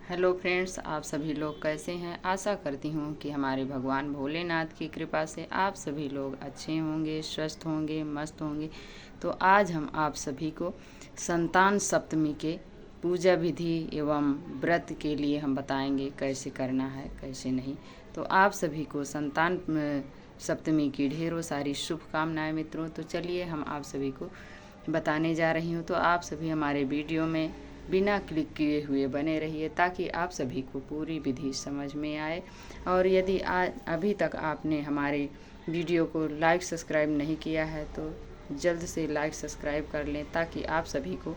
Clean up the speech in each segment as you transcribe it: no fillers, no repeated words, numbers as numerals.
Hello friends, आप सभी लोग कैसे हैं। आशा करती हूँ कि हमारे भगवान भोलेनाथ की कृपा से आप सभी लोग अच्छे होंगे, स्वस्थ होंगे, मस्त होंगे। तो आज हम आप सभी को संतान सप्तमी के पूजा विधि एवं व्रत के लिए हम बताएंगे कैसे करना है कैसे नहीं। तो आप सभी को संतान सप्तमी की ढेरों सारी शुभकामनाएं मित्रों। तो चलिए हम आप सभी को बताने जा रही हूँ। तो आप सभी हमारे वीडियो में बिना क्लिक किए हुए बने रहिए ताकि आप सभी को पूरी विधि समझ में आए। और यदि अभी तक आपने हमारे वीडियो को लाइक सब्सक्राइब नहीं किया है तो जल्द से लाइक सब्सक्राइब कर लें ताकि आप सभी को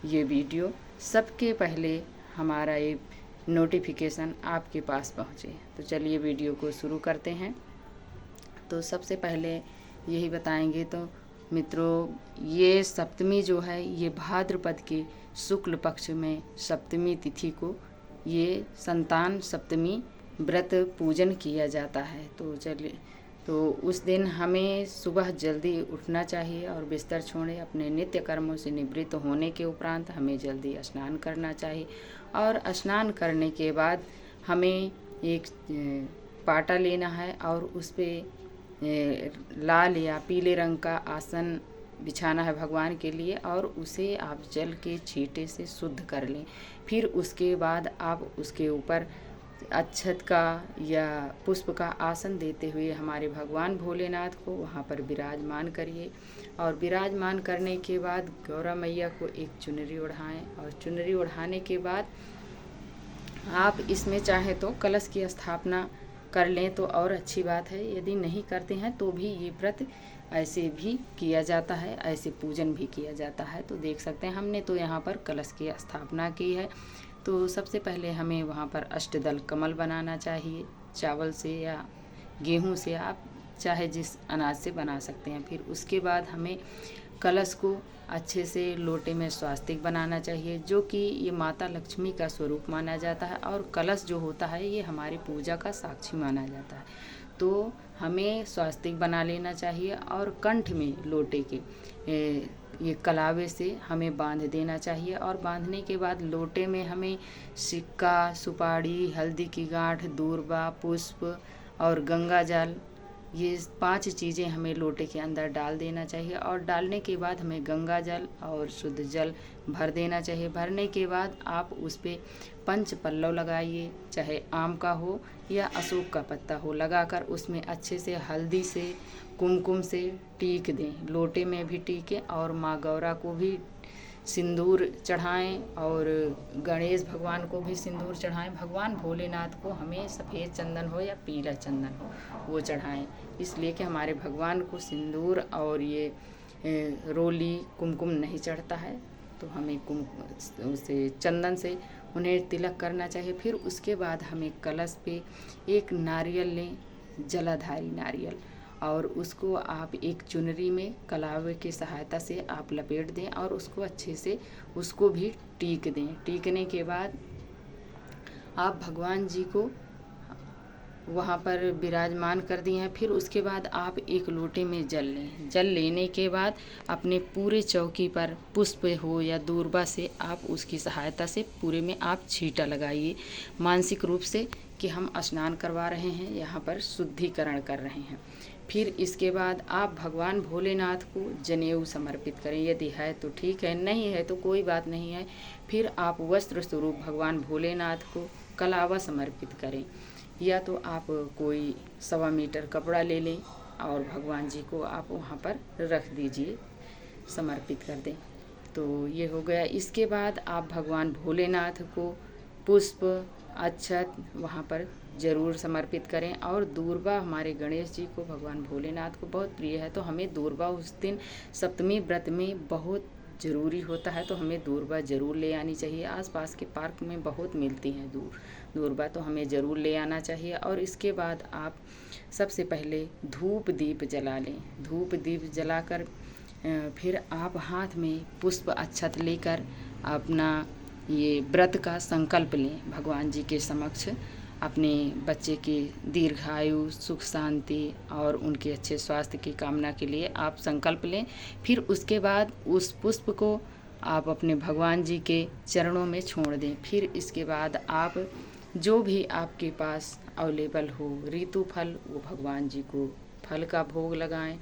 ये वीडियो सबके पहले हमारा ये नोटिफिकेशन आपके पास पहुँचे। तो चलिए वीडियो को शुरू करते हैं। तो सबसे पहले यही बताएंगे तो मित्रों, ये सप्तमी जो है ये भाद्रपद के शुक्ल पक्ष में सप्तमी तिथि को ये संतान सप्तमी व्रत पूजन किया जाता है। तो चलिए, तो उस दिन हमें सुबह जल्दी उठना चाहिए और बिस्तर छोड़े अपने नित्य कर्मों से निवृत्त होने के उपरांत हमें जल्दी स्नान करना चाहिए। और स्नान करने के बाद हमें एक पाटा लेना है और उस पर लाल या पीले रंग का आसन बिछाना है भगवान के लिए और उसे आप जल के छींटे से शुद्ध कर लें। फिर उसके बाद आप उसके ऊपर अक्षत का या पुष्प का आसन देते हुए हमारे भगवान भोलेनाथ को वहाँ पर विराजमान करिए। और विराजमान करने के बाद गौरा मैया को एक चुनरी ओढ़ाएं और चुनरी ओढ़ाने के बाद आप इसमें चाहे तो कलश की स्थापना कर लें तो और अच्छी बात है। यदि नहीं करते हैं तो भी ये व्रत ऐसे भी किया जाता है, ऐसे पूजन भी किया जाता है। तो देख सकते हैं हमने तो यहाँ पर कलश की स्थापना की है। तो सबसे पहले हमें वहाँ पर अष्टदल कमल बनाना चाहिए। चावल से या गेहूँ से, आप चाहे जिस अनाज से बना सकते हैं। फिर उसके बाद हमें कलश को अच्छे से लोटे में स्वास्तिक बनाना चाहिए, जो कि ये माता लक्ष्मी का स्वरूप माना जाता है। और कलश जो होता है ये हमारी पूजा का साक्षी माना जाता है। तो हमें स्वास्तिक बना लेना चाहिए और कंठ में लोटे के ये कलावे से हमें बांध देना चाहिए। और बांधने के बाद लोटे में हमें सिक्का, सुपारी, हल्दी की गांठ, दूर्बा, पुष्प और गंगा जल, ये 5 चीज़ें हमें लोटे के अंदर डाल देना चाहिए। और डालने के बाद हमें गंगा जल और शुद्ध जल भर देना चाहिए। भरने के बाद आप उस पर पंच पल्लव लगाइए, चाहे आम का हो या अशोक का पत्ता हो, लगाकर उसमें अच्छे से हल्दी से कुमकुम से टीक दें। लोटे में भी टीकें और माँ गौरा को भी सिंदूर चढ़ाएं और गणेश भगवान को भी सिंदूर चढ़ाएं। भगवान भोलेनाथ को हमें सफ़ेद चंदन हो या पीला चंदन हो वो चढ़ाएं, इसलिए कि हमारे भगवान को सिंदूर और ये रोली कुमकुम नहीं चढ़ता है। तो हमें उसे चंदन से उन्हें तिलक करना चाहिए। फिर उसके बाद हमें कलश पे एक नारियल लें, जलाधारी नारियल, और उसको आप एक चुनरी में कलावे की सहायता से आप लपेट दें और उसको अच्छे से उसको भी टीक दें। टीकने के बाद आप भगवान जी को वहाँ पर विराजमान कर दिए हैं। फिर उसके बाद आप एक लोटे में जल लें। जल लेने के बाद अपने पूरे चौकी पर पुष्प हो या दूर्बा से आप उसकी सहायता से पूरे में आप छींटा लगाइए, मानसिक रूप से कि हम स्नान करवा रहे हैं, यहाँ पर शुद्धिकरण कर रहे हैं। फिर इसके बाद आप भगवान भोलेनाथ को जनेऊ समर्पित करें। यदि है तो ठीक है, नहीं है तो कोई बात नहीं है। फिर आप वस्त्र स्वरूप भगवान भोलेनाथ को कलावा समर्पित करें, या तो आप कोई 1.25 मीटर कपड़ा ले लें और भगवान जी को आप वहाँ पर रख दीजिए, समर्पित कर दें। तो ये हो गया। इसके बाद आप भगवान भोलेनाथ को पुष्प, अक्षत वहाँ पर ज़रूर समर्पित करें। और दूर्बा हमारे गणेश जी को, भगवान भोलेनाथ को बहुत प्रिय है, तो हमें दूर्बा उस दिन सप्तमी व्रत में बहुत ज़रूरी होता है। तो हमें दूर्बा ज़रूर ले आनी चाहिए। आसपास के पार्क में बहुत मिलती हैं दूर्बा, तो हमें ज़रूर ले आना चाहिए। और इसके बाद आप सबसे पहले धूप दीप जला लें। धूप दीप जलाकर फिर आप हाथ में पुष्प अक्षत लेकर अपना ये व्रत का संकल्प लें। भगवान जी के समक्ष अपने बच्चे की दीर्घायु, सुख शांति और उनके अच्छे स्वास्थ्य की कामना के लिए आप संकल्प लें। फिर उसके बाद उस पुष्प को आप अपने भगवान जी के चरणों में छोड़ दें। फिर इसके बाद आप जो भी आपके पास अवेलेबल हो ऋतु फल, वो भगवान जी को फल का भोग लगाएं।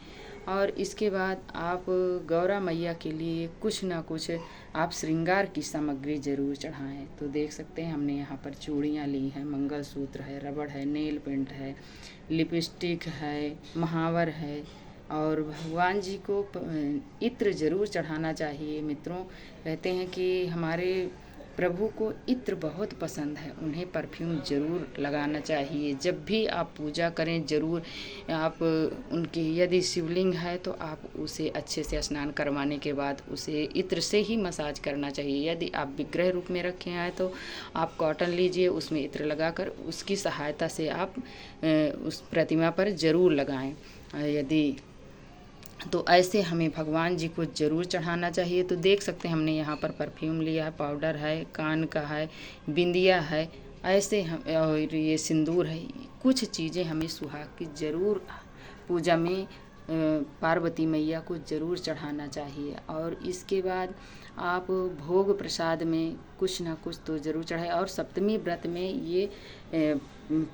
और इसके बाद आप गौरा मैया के लिए कुछ ना कुछ आप श्रृंगार की सामग्री ज़रूर चढ़ाएं। तो देख सकते हैं हमने यहाँ पर चूड़ियाँ ली हैं, मंगलसूत्र है, रबड़ है, नेल पेंट है, लिपस्टिक है, महावर है। और भगवान जी को इत्र ज़रूर चढ़ाना चाहिए मित्रों। कहते हैं कि हमारे प्रभु को इत्र बहुत पसंद है, उन्हें परफ्यूम ज़रूर लगाना चाहिए। जब भी आप पूजा करें ज़रूर आप उनकी, यदि शिवलिंग है तो आप उसे अच्छे से स्नान करवाने के बाद उसे इत्र से ही मसाज करना चाहिए। यदि आप विग्रह रूप में रखे हैं तो आप कॉटन लीजिए, उसमें इत्र लगाकर उसकी सहायता से आप उस प्रतिमा पर ज़रूर लगाएं। यदि तो ऐसे हमें भगवान जी को ज़रूर चढ़ाना चाहिए। तो देख सकते हैं हमने यहाँ पर परफ्यूम लिया है, पाउडर है, कान का है, बिंदिया है, ऐसे हम, और ये सिंदूर है। कुछ चीज़ें हमें सुहाग की ज़रूर पूजा में पार्वती मैया को ज़रूर चढ़ाना चाहिए। और इसके बाद आप भोग प्रसाद में कुछ ना कुछ तो ज़रूर चढ़ाए। और सप्तमी व्रत में ये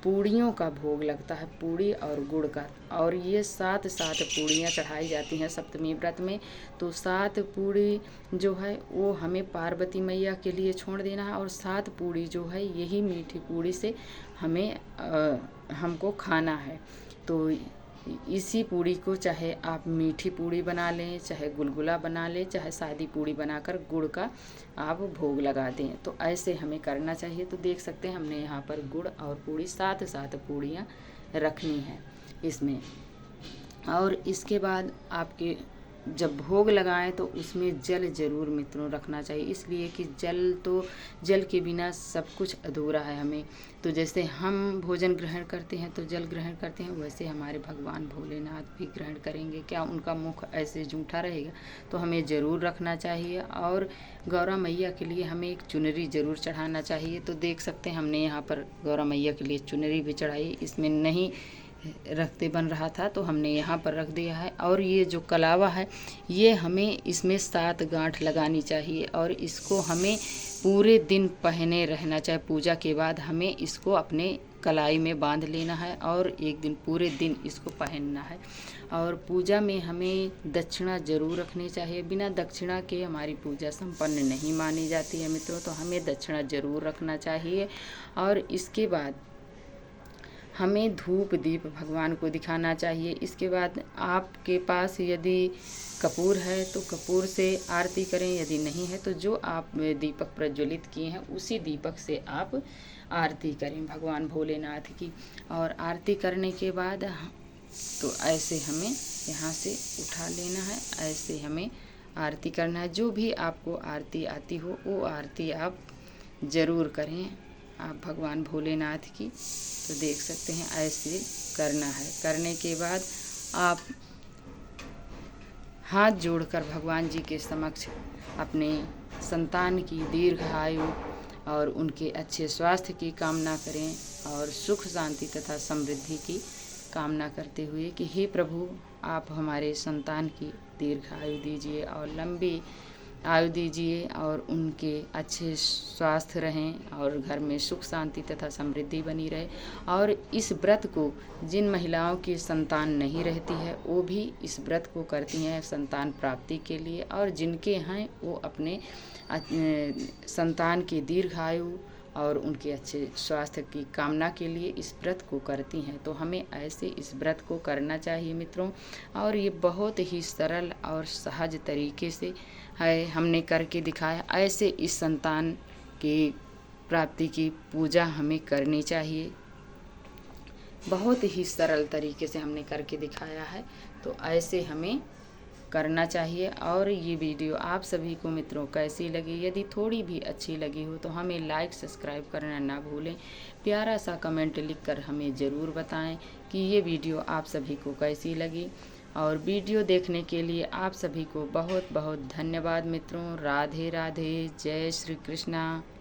पूड़ियों का भोग लगता है, पूड़ी और गुड़ का। और ये 7 पूड़ियाँ चढ़ाई जाती हैं सप्तमी व्रत में। तो 7 पूड़ी जो है वो हमें पार्वती मैया के लिए छोड़ देना है। और 7 पूड़ी जो है यही मीठी पूड़ी से हमें हमको खाना है। तो इसी पूड़ी को चाहे आप मीठी पूड़ी बना लें, चाहे गुलगुला बना लें, चाहे सादी पूड़ी बनाकर गुड़ का आप भोग लगा दें। तो ऐसे हमें करना चाहिए। तो देख सकते हैं हमने यहाँ पर गुड़ और पूड़ी 7 पूड़ियाँ रखनी है इसमें। और इसके बाद आपके जब भोग लगाएं तो उसमें जल ज़रूर मित्रों रखना चाहिए, इसलिए कि जल के बिना सब कुछ अधूरा है हमें। तो जैसे हम भोजन ग्रहण करते हैं तो जल ग्रहण करते हैं, वैसे हमारे भगवान भोलेनाथ भी ग्रहण करेंगे। क्या उनका मुख ऐसे जूठा रहेगा? तो हमें ज़रूर रखना चाहिए। और गौरा मैया के लिए हमें एक चुनरी ज़रूर चढ़ाना चाहिए। तो देख सकते हैं हमने यहाँ पर गौरा मैया के लिए चुनरी भी चढ़ाई, इसमें नहीं रखते बन रहा था तो हमने यहाँ पर रख दिया है। और ये जो कलावा है ये हमें इसमें 7 गांठ लगानी चाहिए। और इसको हमें पूरे दिन पहने रहना चाहिए। पूजा के बाद हमें इसको अपने कलाई में बांध लेना है और एक दिन पूरे दिन इसको पहनना है। और पूजा में हमें दक्षिणा ज़रूर रखनी चाहिए। बिना दक्षिणा के हमारी पूजा संपन्न नहीं मानी जाती है मित्रों। तो हमें दक्षिणा ज़रूर रखना चाहिए। और इसके बाद हमें धूप दीप भगवान को दिखाना चाहिए। इसके बाद आपके पास यदि कपूर है तो कपूर से आरती करें, यदि नहीं है तो जो आप दीपक प्रज्वलित किए हैं उसी दीपक से आप आरती करें भगवान भोलेनाथ की। और आरती करने के बाद तो ऐसे हमें यहाँ से उठा लेना है, ऐसे हमें आरती करना है। जो भी आपको आरती आती हो वो आरती आप ज़रूर करें आप भगवान भोलेनाथ की। तो देख सकते हैं ऐसे करना है। करने के बाद आप हाथ जोड़कर भगवान जी के समक्ष अपने संतान की दीर्घ आयु और उनके अच्छे स्वास्थ्य की कामना करें और सुख शांति तथा समृद्धि की कामना करते हुए कि हे प्रभु आप हमारे संतान की दीर्घ आयु दीजिए और लंबी आयु दीजिए और उनके अच्छे स्वास्थ्य रहें और घर में सुख शांति तथा समृद्धि बनी रहे। और इस व्रत को जिन महिलाओं की संतान नहीं रहती है वो भी इस व्रत को करती हैं संतान प्राप्ति के लिए। और जिनके हैं वो अपने संतान की दीर्घायु और उनके अच्छे स्वास्थ्य की कामना के लिए इस व्रत को करती हैं। तो हमें ऐसे इस व्रत को करना चाहिए मित्रों। और ये बहुत ही सरल और सहज तरीके से है, हमने करके दिखाया। ऐसे इस संतान की प्राप्ति की पूजा हमें करनी चाहिए। बहुत ही सरल तरीके से हमने करके दिखाया है, तो ऐसे हमें करना चाहिए। और ये वीडियो आप सभी को मित्रों कैसी लगी? यदि थोड़ी भी अच्छी लगी हो तो हमें लाइक सब्सक्राइब करना ना भूलें। प्यारा सा कमेंट लिखकर हमें ज़रूर बताएं कि ये वीडियो आप सभी को कैसी लगी। और वीडियो देखने के लिए आप सभी को बहुत बहुत धन्यवाद मित्रों। राधे राधे, जय श्री कृष्णा।